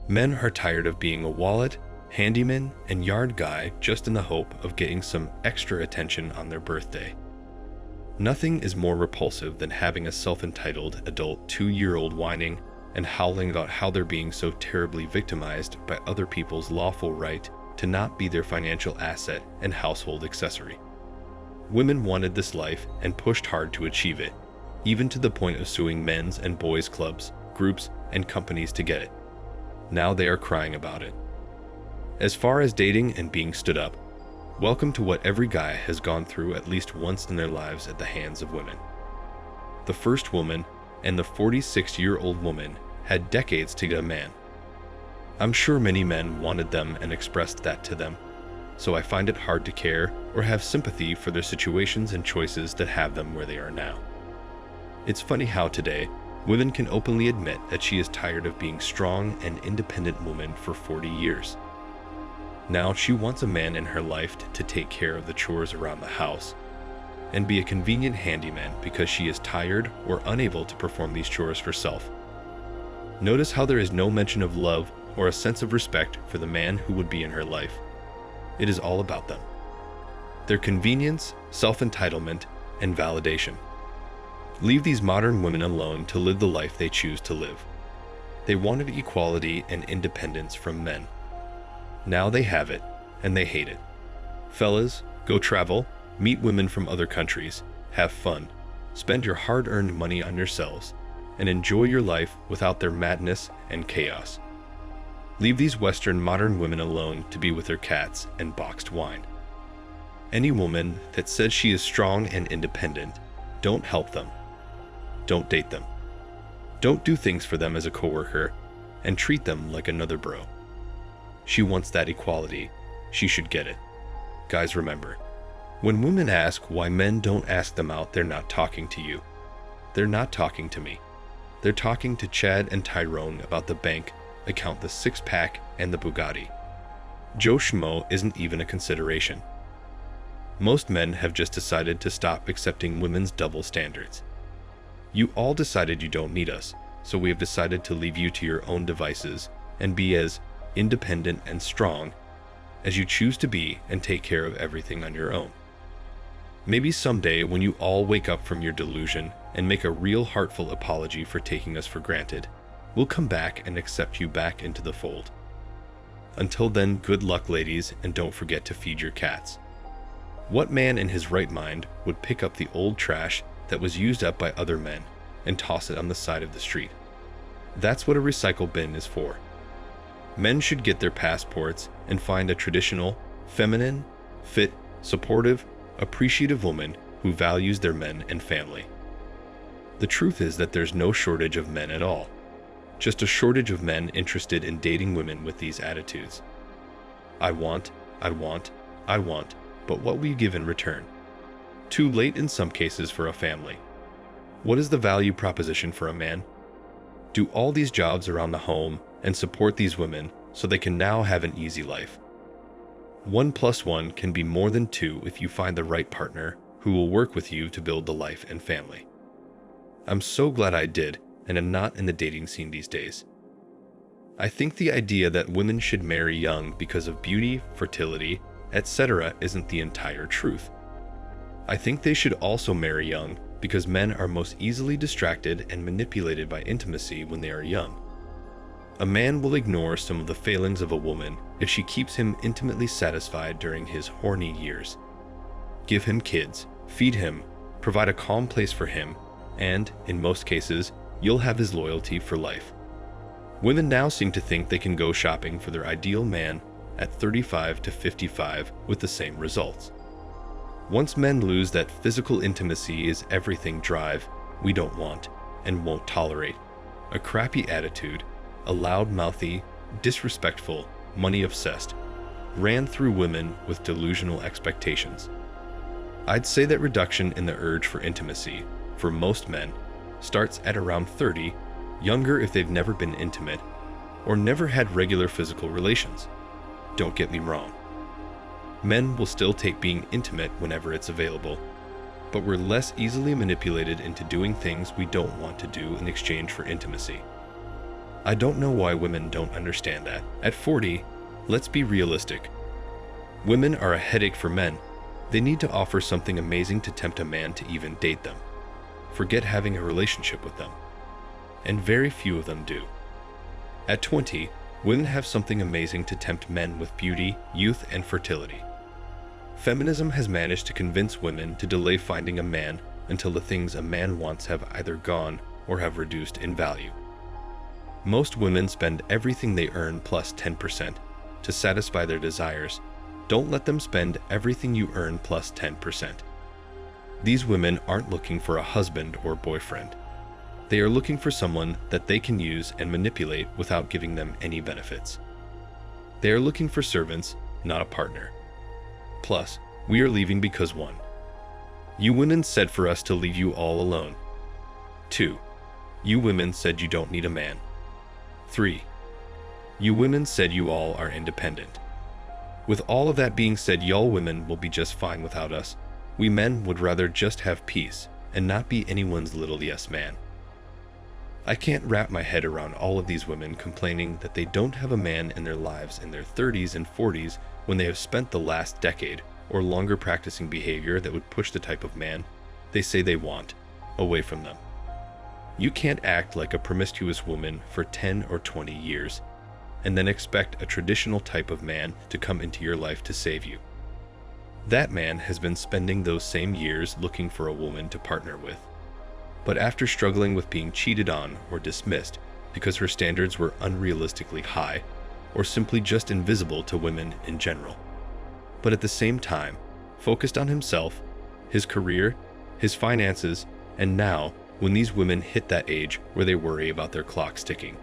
Men are tired of being a wallet, handyman, and yard guy just in the hope of getting some extra attention on their birthday. Nothing is more repulsive than having a self-entitled adult 2-year-old whining and howling about how they're being so terribly victimized by other people's lawful right to not be their financial asset and household accessory. Women wanted this life and pushed hard to achieve it, even to the point of suing men's and boys' clubs, groups, and companies to get it. Now they are crying about it. As far as dating and being stood up, welcome to what every guy has gone through at least once in their lives at the hands of women. The first woman and the 46-year-old woman had decades to get a man. I'm sure many men wanted them and expressed that to them, so I find it hard to care or have sympathy for their situations and choices that have them where they are now. It's funny how today, women can openly admit that she is tired of being strong and independent woman for 40 years. Now she wants a man in her life to take care of the chores around the house and be a convenient handyman because she is tired or unable to perform these chores herself. Notice how there is no mention of love or a sense of respect for the man who would be in her life. It is all about them. Their convenience, self-entitlement, and validation. Leave these modern women alone to live the life they choose to live. They wanted equality and independence from men. Now they have it, and they hate it. Fellas, go travel, meet women from other countries, have fun, spend your hard-earned money on yourselves, and enjoy your life without their madness and chaos. Leave these Western modern women alone to be with their cats and boxed wine. Any woman that says she is strong and independent, don't help them. Don't date them. Don't do things for them as a coworker, and treat them like another bro. She wants that equality. She should get it. Guys, remember, when women ask why men don't ask them out, they're not talking to you. They're not talking to me. They're talking to Chad and Tyrone about the bank account, the six-pack, and the Bugatti. Joe Schmo isn't even a consideration. Most men have just decided to stop accepting women's double standards. You all decided you don't need us, so we have decided to leave you to your own devices and be as independent and strong as you choose to be and take care of everything on your own. Maybe someday when you all wake up from your delusion and make a real heartfelt apology for taking us for granted, we'll come back and accept you back into the fold. Until then, good luck, ladies, and don't forget to feed your cats. What man in his right mind would pick up the old trash that was used up by other men and toss it on the side of the street? That's what a recycle bin is for. Men should get their passports and find a traditional, feminine, fit, supportive, appreciative woman who values their men and family. The truth is that there's no shortage of men at all, just a shortage of men interested in dating women with these attitudes. I want, but what will you give in return? Too late in some cases for a family. What is the value proposition for a man? Do all these jobs around the home and support these women so they can now have an easy life. 1 + 1 can be more than 2 if you find the right partner who will work with you to build the life and family. I'm so glad I did and am not in the dating scene these days. I think the idea that women should marry young because of beauty, fertility, etc. isn't the entire truth. I think they should also marry young because men are most easily distracted and manipulated by intimacy when they are young. A man will ignore some of the failings of a woman if she keeps him intimately satisfied during his horny years. Give him kids, feed him, provide a calm place for him, and, in most cases, you'll have his loyalty for life. Women now seem to think they can go shopping for their ideal man at 35 to 55 with the same results. Once men lose that physical intimacy is everything drive we don't want and won't tolerate, a crappy attitude, a loud-mouthy, disrespectful, money-obsessed, ran through women with delusional expectations. I'd say that reduction in the urge for intimacy, for most men, starts at around 30, younger if they've never been intimate, or never had regular physical relations. Don't get me wrong. Men will still take being intimate whenever it's available, but we're less easily manipulated into doing things we don't want to do in exchange for intimacy. I don't know why women don't understand that. At 40, let's be realistic. Women are a headache for men. They need to offer something amazing to tempt a man to even date them. Forget having a relationship with them. And very few of them do. At 20, women have something amazing to tempt men with beauty, youth, and fertility. Feminism has managed to convince women to delay finding a man until the things a man wants have either gone or have reduced in value. Most women spend everything they earn plus 10% to satisfy their desires. Don't let them spend everything you earn plus 10%. These women aren't looking for a husband or boyfriend. They are looking for someone that they can use and manipulate without giving them any benefits. They are looking for servants, not a partner. Plus, we are leaving because 1. You women said for us to leave you all alone. 2. You women said you don't need a man. 3. You women said you all are independent. With all of that being said, y'all women will be just fine without us. We men would rather just have peace and not be anyone's little yes man. I can't wrap my head around all of these women complaining that they don't have a man in their lives in their 30s and 40s when they have spent the last decade or longer practicing behavior that would push the type of man they say they want away from them. You can't act like a promiscuous woman for 10 or 20 years and then expect a traditional type of man to come into your life to save you. That man has been spending those same years looking for a woman to partner with. But after struggling with being cheated on or dismissed because her standards were unrealistically high or simply just invisible to women in general, but at the same time focused on himself, his career, his finances, and now when these women hit that age where they worry about their clocks ticking,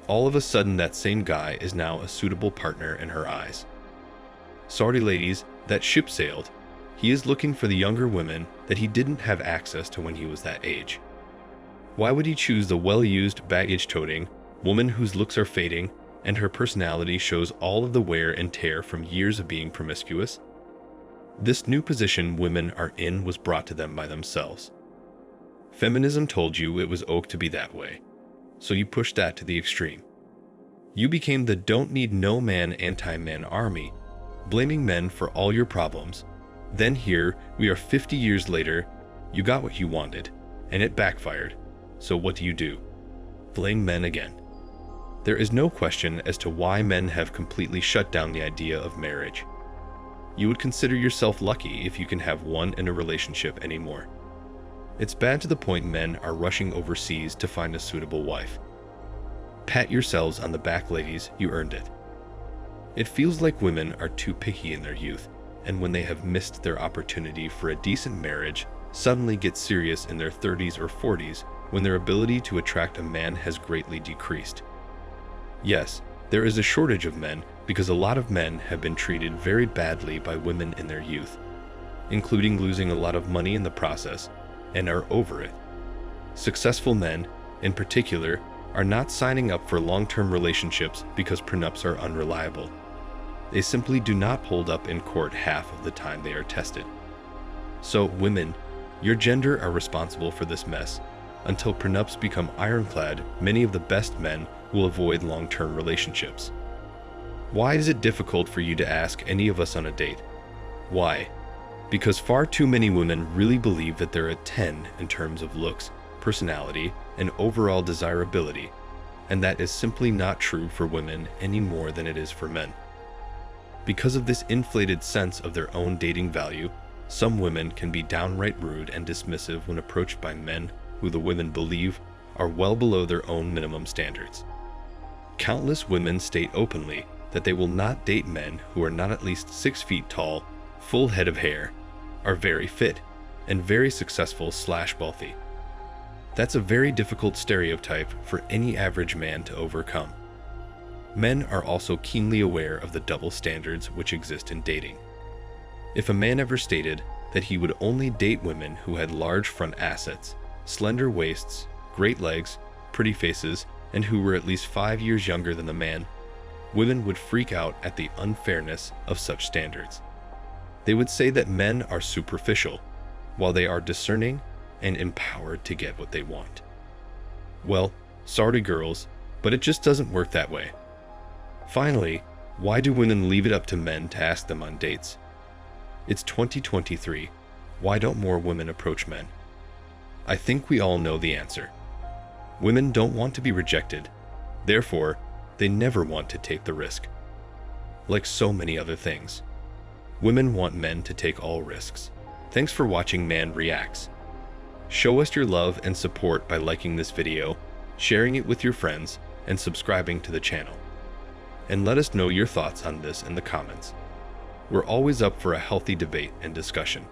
all of a sudden that same guy is now a suitable partner in her eyes. Sorry ladies, that ship sailed. He is looking for the younger women that he didn't have access to when he was that age. Why would he choose the well-used, baggage-toting woman whose looks are fading and her personality shows all of the wear and tear from years of being promiscuous? This new position women are in was brought to them by themselves. Feminism told you it was okay to be that way, so you pushed that to the extreme. You became the don't need no man anti-man army, blaming men for all your problems. Then here we are 50 years later, you got what you wanted, and it backfired. So what do? Blame men again. There is no question as to why men have completely shut down the idea of marriage. You would consider yourself lucky if you can have one in a relationship anymore. It's bad to the point men are rushing overseas to find a suitable wife. Pat yourselves on the back, ladies, you earned it. It feels like women are too picky in their youth, and when they have missed their opportunity for a decent marriage, suddenly get serious in their 30s or 40s when their ability to attract a man has greatly decreased. Yes, there is a shortage of men because a lot of men have been treated very badly by women in their youth, including losing a lot of money in the process, and are over it. Successful men, in particular, are not signing up for long-term relationships because prenups are unreliable. They simply do not hold up in court half of the time they are tested. So, women, your gender are responsible for this mess. Until prenups become ironclad, many of the best men will avoid long-term relationships. Why is it difficult for you to ask any of us on a date? Why? Because far too many women really believe that they're a 10 in terms of looks, personality, and overall desirability, and that is simply not true for women any more than it is for men. Because of this inflated sense of their own dating value, some women can be downright rude and dismissive when approached by men who the women believe are well below their own minimum standards. Countless women state openly that they will not date men who are not at least 6 feet tall, full head of hair, are very fit, and very successful/wealthy. That's a very difficult stereotype for any average man to overcome. Men are also keenly aware of the double standards which exist in dating. If a man ever stated that he would only date women who had large front assets, slender waists, great legs, pretty faces, and who were at least 5 years younger than the man, women would freak out at the unfairness of such standards. They would say that men are superficial, while they are discerning and empowered to get what they want. Well, sorry girls, But it just doesn't work that way. Finally, why do women leave it up to men to ask them on dates? It's 2023. Why don't more women approach men? I think we all know the answer. Women don't want to be rejected. Therefore, they never want to take the risk. Like so many other things, women want men to take all risks. Thanks for watching Man Reacts. Show us your love and support by liking this video, sharing it with your friends, and subscribing to the channel. And let us know your thoughts on this in the comments. We're always up for a healthy debate and discussion.